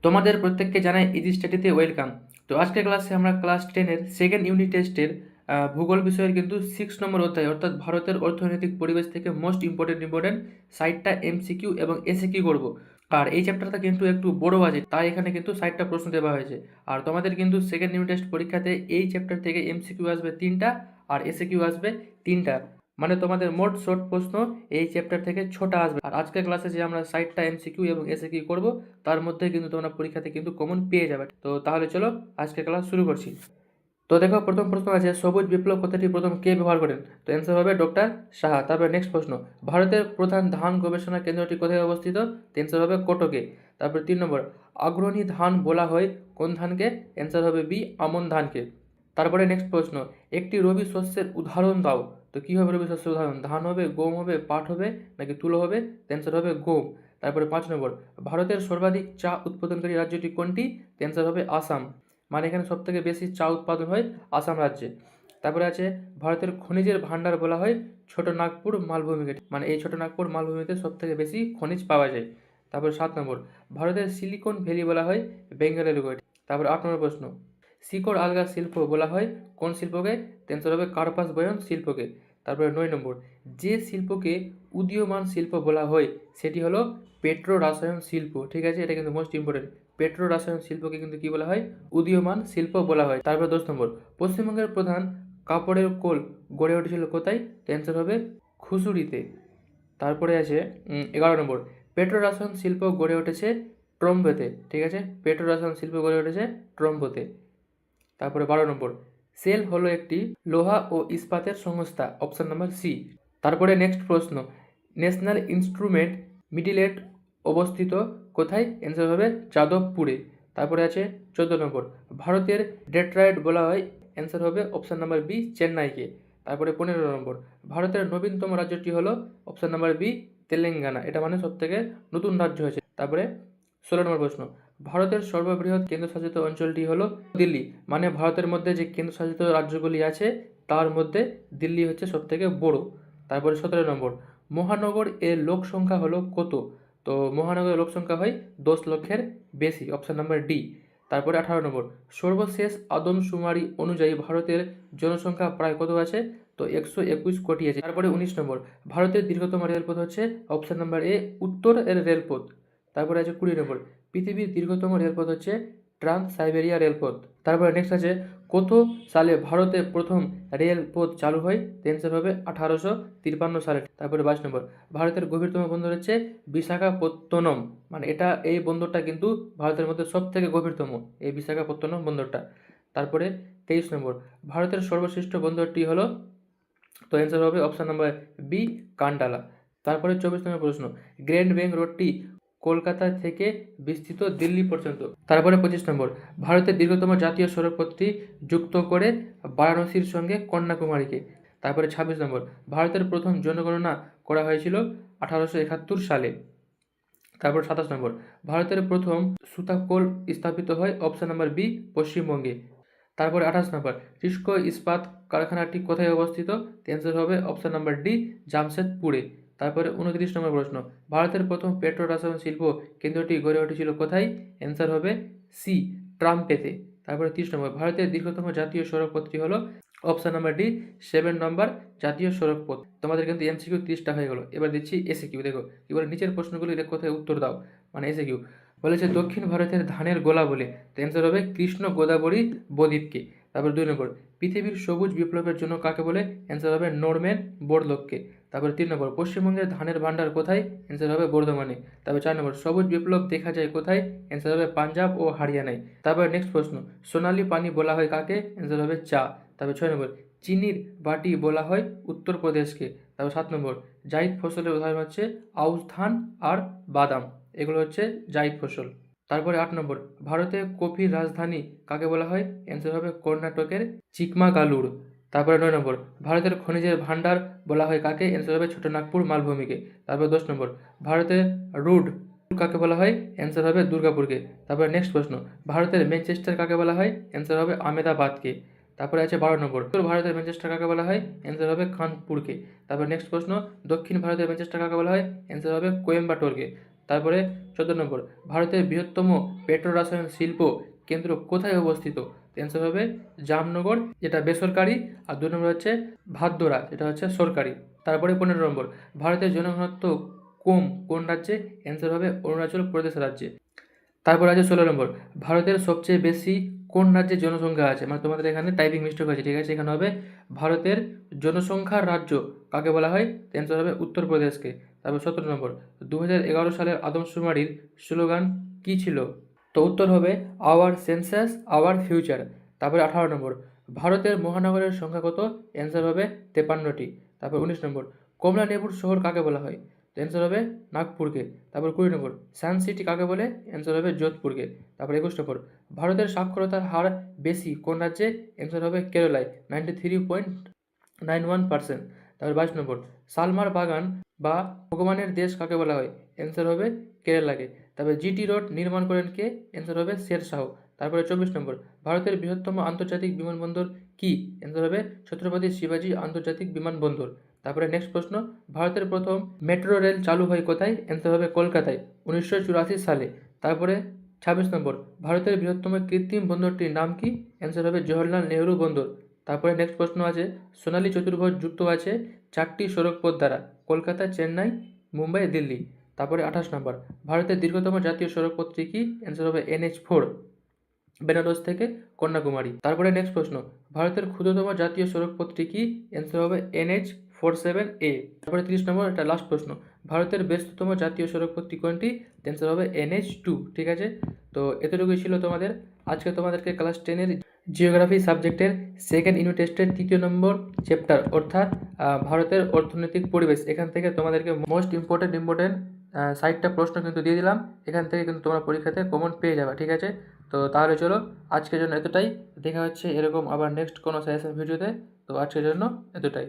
তোমাদের প্রত্যেককে জানাই ইজি স্টাডিতে ওয়েলকাম। তো আজকের ক্লাসে আমরা ক্লাস 10-এর সেকেন্ড ইউনিট টেস্টের ভূগোল বিষয়ের কিন্তু 6 নম্বর অধ্যায় অর্থাৎ ভারতের অর্থনৈতিক পরিবেশ থেকে মোস্ট ইম্পর্টেন্ট 60টা এমসিকিউ এবং এসিকিউ করব। আর এই চ্যাপ্টারটা কিন্তু একটু বড় আছে, তাই এখানে কিন্তু 60টা প্রশ্ন দেওয়া হয়েছে। আর তোমাদের কিন্তু সেকেন্ড ইউনিট টেস্ট পরীক্ষাতে এই চ্যাপ্টার থেকে এমসিকিউ আসবে 3টা আর এসিকিউ আসবে 3টা, মানে তোমাদের মোট শর্ট প্রশ্ন এই চ্যাপ্টার থেকে 6টা আসবে। আর আজকের ক্লাসে যে আমরা 60টা এমসিকিউ এবং এসিকিউ করব তার মধ্যে কিন্তু তোমরা পরীক্ষাতে কিন্তু কমন পেয়ে যাবে। তো তাহলে চলো আজকে ক্লাস শুরু করছি। তো দেখো, প্রথম প্রশ্ন আছে সবুজ বিপ্লব কথাটি প্রথম কে ব্যবহার করেন? তো অ্যান্সার হবে ডক্টর সাহা। তারপরে নেক্সট প্রশ্ন, ভারতের প্রধান ধান গবেষণা কেন্দ্রটি কোথায় অবস্থিত? তো অ্যান্সার হবে কটকে। তারপরে 3 নম্বর, অগ্রণী ধান বলা হয় কোন ধানকে? অ্যান্সার হবে বি, আমন ধানকে। তারপরে নেক্সট প্রশ্ন, একটি রবি শস্যের উদাহরণ দাও। তো কী হবে রবি শস্যের উদাহরণ? ধান হবে, গম হবে, পাট হবে নাকি তুলো হবে? অ্যান্সার হবে গম। তারপরে 5 নম্বর, ভারতের সর্বাধিক চা উৎপাদনকারী রাজ্যটি কোনটি? অ্যান্সার হবে আসাম, মানে এখানে সবথেকে বেশি চা উৎপাদন হয় আসাম রাজ্যে। তারপরে আছে ভারতের খনিজের ভাণ্ডার বলা হয় ছোট নাগপুর মালভূমিকে, মানে এই ছোট নাগপুর মালভূমিতে সবথেকে বেশি খনিজ পাওয়া যায়। তারপর 7 নম্বর, ভারতের সিলিকন ভ্যালি বলা হয় বেঙ্গালুরু। তারপর 8 নম্বর প্রশ্ন, শিকড় আলগা শিল্প বলা হয় কোন শিল্পকে? অ্যান্সার হবে কার্পাস বয়ন শিল্পকে। তারপরে 9 নম্বর, যে শিল্পকে উদীয়মান শিল্প বলা হয় সেটি হলো পেট্রো রাসায়ন শিল্প। ঠিক আছে, এটা কিন্তু মোস্ট ইম্পর্টেন্ট। পেট্রো রাসায়ন শিল্পকে কিন্তু কি বলা হয়? উদীয়মান শিল্প বলা হয়। তারপর 10 নম্বর, পশ্চিমবঙ্গের প্রধান কাপড়ের কোল গড়ে উঠেছিল কোথায়? অ্যান্সার হবে খুসুরিতে। তারপরে আছে 11 নম্বর, পেট্রো রাসায়ন শিল্প গড়ে উঠেছে ট্রম্বোতে। ঠিক আছে, পেট্রো রসায়ন শিল্প গড়ে উঠেছে ট্রম্বোতে। তারপরে 12 নম্বর, সেল হলো একটি লোহা ও ইস্পাতের সংস্থা। Option number C. তারপরে নেক্সট প্রশ্ন, ন্যাশনাল ইনস্ট্রুমেন্ট মিডিলেট অবস্থিত কোথায়? অ্যান্সার হবে যাদবপুরে। তারপরে আছে 14 নম্বর, ভারতের ডেট্রয়েট বলা হয়। অ্যান্সার হবে অপশন নাম্বার বি, চেন্নাইকে। তারপরে 15 নম্বর, ভারতের নবীনতম রাজ্যটি হলো অপশন নাম্বার বি, তেলেঙ্গানা। এটা মানে সবথেকে নতুন রাজ্য হয়েছে। তারপরে 16 নম্বর প্রশ্ন, ভারতের সর্ববৃহৎ কেন্দ্রশাসিত অঞ্চলটি হলো দিল্লি, মানে ভারতের মধ্যে যে কেন্দ্রশাসিত রাজ্যগুলি আছে তার মধ্যে দিল্লি হচ্ছে সবথেকে বড়। তারপরে 17 নম্বর, মহানগর এর লোক সংখ্যা হলো কত? তো মহানগরের লোক সংখ্যা হয় 10 লক্ষের বেশি। Option number D. তারপরে 18 নম্বর, সর্বশেষ আদমশুমারি অনুযায়ী ভারতের জনসংখ্যা প্রায় কত আছে? তো 121 কোটি আছে। তারপরে 19 নম্বর, ভারতের দীর্ঘতম রেলপথ হচ্ছে অপশন নাম্বার এ, উত্তর এর রেলপথ। তারপরে আছে 20 নম্বর, পৃথিবীর দীর্ঘতম রেলপথ হচ্ছে ট্রান্স সাইবেরিয়া রেলপথ। তারপরে নেক্সট আছে, কত সালে ভারতে প্রথম রেলপথ চালু হয়? অ্যান্সার হবে 1853 সালে। তারপরে 22 নম্বর, ভারতের গভীরতম বন্দর হচ্ছে বিশাখাপত্তনম, মানে এই বন্দরটা কিন্তু ভারতের মধ্যে সব থেকে গভীরতম, এই বিশাখাপত্তনম বন্দরটা। তারপরে 23 নম্বর, ভারতের সর্বশ্রেষ্ঠ বন্দরটি হলো, তো অ্যান্সার হবে অপশন নাম্বার বি, কান্ডালা। তারপরে 24 নম্বর প্রশ্ন, গ্র্যান্ড ব্যাংক রোডটি কলকাতা থেকে বিস্তৃত দিল্লি পর্যন্ত। তারপরে 25 নম্বর, ভারতের দীর্ঘতম জাতীয় সড়ক পথটি যুক্ত করে বারাণসীর সঙ্গে কন্যাকুমারীকে। তারপরে 26 নম্বর, ভারতের প্রথম জনগণনা করা হয়েছিল 1871 সালে। তারপর 27 নম্বর, ভারতের প্রথম সুতাকল স্থাপিত হয় অপশন নাম্বার বি, পশ্চিমবঙ্গে। তারপরে 28 নম্বর, টিস্কো ইস্পাত কারখানাটি কোথায় অবস্থিত? অ্যান্সার হবে অপশন নাম্বার ডি, জামশেদপুরে। তারপরে 29 নম্বর প্রশ্ন, ভারতের প্রথম পেট্রো রাসায়ন শিল্প কেন্দ্রটি গড়ে উঠেছিল কোথায়? অ্যান্সার হবে সি, ট্রাম্পেতে। তারপরে 30 নম্বর, ভারতের দীর্ঘতম জাতীয় সড়ক পথটি হলো অপশন নাম্বার ডি, 7 নম্বর জাতীয় সড়ক পথ। তোমাদের কিন্তু এমসিকিউ 30টা হয়ে গেলো। এবার দিচ্ছি এসিকিউ। দেখো কি বলে, নিচের প্রশ্নগুলি কোথায় উত্তর দাও, মানে এসিকিউ। বলেছে দক্ষিণ ভারতের ধানের গোলা বলে, তো অ্যান্সার হবে কৃষ্ণ গোদাবরী বদ্বীপকে। তারপর 2 নম্বর, পৃথিবীর সবুজ বিপ্লবের জন্য কাকে বলে? অ্যান্সার হবে নরম্যান বোরলগকে। তারপর 3 নম্বর, পশ্চিমবঙ্গের ধানের ভাণ্ডার কোথায়? অ্যান্সার হবে বর্ধমানে। তারপর 4 নম্বর, সবুজ বিপ্লব দেখা যায় কোথায়? অ্যান্সার হবে পাঞ্জাব ও হরিয়ানায়। তারপর নেক্সট প্রশ্ন, সোনালী পানি বলা হয় কাকে? অ্যান্সার হবে চা। তারপর 6 নম্বর, চিনির বাটি বলা হয় উত্তরপ্রদেশকে। তারপর 7 নম্বর, জায়িদ ফসলের উদাহরণ হচ্ছে আউশ ধান আর বাদাম, এগুলো হচ্ছে জায়িদ ফসল। তারপরে 8 নম্বর, ভারতের কফির রাজধানী কাকে বলা হয়? অ্যান্সার হবে কর্ণাটকের চিকমাগালুর। তারপরে 9 নম্বর, ভারতের খনিজের ভাণ্ডার বলা হয় কাকে? অ্যান্সার হবে ছোট নাগপুর মালভূমিকে। তারপর 10 নম্বর, ভারতের রুড কাকে বলা হয়? অ্যান্সার হবে দুর্গাপুরকে। তারপরে নেক্সট প্রশ্ন, ভারতের ম্যানচেস্টার কাকে বলা হয়? অ্যান্সার হবে আহমেদাবাদকে। তারপরে আছে 12 নম্বর, উত্তর ভারতের ম্যানচেস্টার কাকে বলা হয়? অ্যান্সার হবে কানপুরকে। তারপর নেক্সট প্রশ্ন, দক্ষিণ ভারতের ম্যানচেস্টার কাকে বলা হয়? অ্যান্সার হবে কোয়েম্বাটোরকে। তারপরে 14 নম্বর, ভারতের বৃহত্তম পেট্রো রসায়ন শিল্প কেন্দ্র কোথায় অবস্থিত? অ্যান্সার হবে জামনগর, যেটা বেসরকারি, আর 2 নম্বর হচ্ছে ভাদোরা, যেটা হচ্ছে সরকারি। তারপরে 15 নম্বর, ভারতের জনঘনত্ব কোন রাজ্যে? অ্যান্সার হবে অরুণাচল প্রদেশ রাজ্যে। তারপর আছে 16 নম্বর, ভারতের সবচেয়ে বেশি কোন রাজ্যে জনসংখ্যা আছে? মানে তোমাদের এখানে টাইপিং মিস্টেক হয়েছে, ঠিক আছে, এখানে হবে ভারতের জনসংখ্যার রাজ্য কাকে বলা হয়? অ্যান্সার হবে উত্তরপ্রদেশকে। তারপর 17 নম্বর, 2011 সালের আদমশুমারির স্লোগান কী ছিল? তো উত্তর হবে আওয়ার সেন্সাস আওয়ার ফিউচার। তারপরে 18 নম্বর, ভারতের মহানগরের সংখ্যা কত? অ্যান্সার হবে 53টি। তারপর 19 নম্বর, কমলা লেবুর শহর কাকে বলা হয়? অ্যান্সার হবে নাগপুরকে। তারপর 20 নম্বর, সায়েন্স সিটি কাকে বলে? অ্যান্সার হবে যোধপুরকে। তারপর 21 নম্বর, ভারতের সাক্ষরতার হার বেশি কোন রাজ্যে? অ্যান্সার হবে কেরালায়, 93.91%। তারপর 22 নম্বর, সালমার বাগান বা ভগবানের দেশ কাকে বলা হয়? অ্যান্সার হবে কেরালাকে। তারপরে জিটি রোড নির্মাণ করেন কে? অ্যান্সার হবে শের শাহ। তারপরে 24 নম্বর, ভারতের বৃহত্তম আন্তর্জাতিক বিমানবন্দর কি? অ্যান্সার হবে ছত্রপতি শিবাজি আন্তর্জাতিক বিমানবন্দর। তারপরে নেক্সট প্রশ্ন, ভারতের প্রথম মেট্রো রেল চালু হয় কোথায়? অ্যান্সার হবে কলকাতায়, 1984 সালে। তারপরে 26 নম্বর, ভারতের বৃহত্তম কৃত্রিম বন্দরটির নাম কি? অ্যান্সার হবে জওহরলাল নেহরু বন্দর। তারপরে নেক্সট প্রশ্ন আছে, সোনালী চতুর্ভুজ যুক্ত আছে 4টি সড়ক পথ দ্বারা, কলকাতা, চেন্নাই, মুম্বাই, দিল্লি। তারপরে 28 নম্বর, ভারতের দীর্ঘতম জাতীয় সড়ক পথটি কি? অ্যান্সার হবে NH4, বেনারস থেকে কন্যাকুমারী। তারপরে নেক্সট প্রশ্ন, ভারতের ক্ষুদ্রতম জাতীয় সড়ক পথটি কি? অ্যান্সার হবে NH47A। তারপরে 30 নম্বর, এটা লাস্ট প্রশ্ন, ভারতের ব্যস্ততম জাতীয় সড়ক পথটি কোনটি? অ্যান্সার হবে NH2। ঠিক আছে, তো এতটুকুই ছিল তোমাদের। আজকে তোমাদেরকে ক্লাস 10-এর জিওগ্রাফি সাবজেক্টের সেকেন্ড ইউনিট টেস্টের 3য় নম্বর চ্যাপ্টার, অর্থাৎ ভারতের অর্থনৈতিক পরিবেশ, এখান থেকে তোমাদেরকে মোস্ট ইম্পর্টেন্ট 60টা প্রশ্ন কিন্তু দিয়ে দিলাম। এখান থেকে কিন্তু তোমরা পরীক্ষাতে কমন পেয়ে যাবে। ঠিক আছে, তো তাহলে চলো আজকের জন্য এতটাই। দেখা হচ্ছে এরকম আবার নেক্সট কোনো সাজেশন ভিডিওতে। তো আজকের জন্য এতটাই।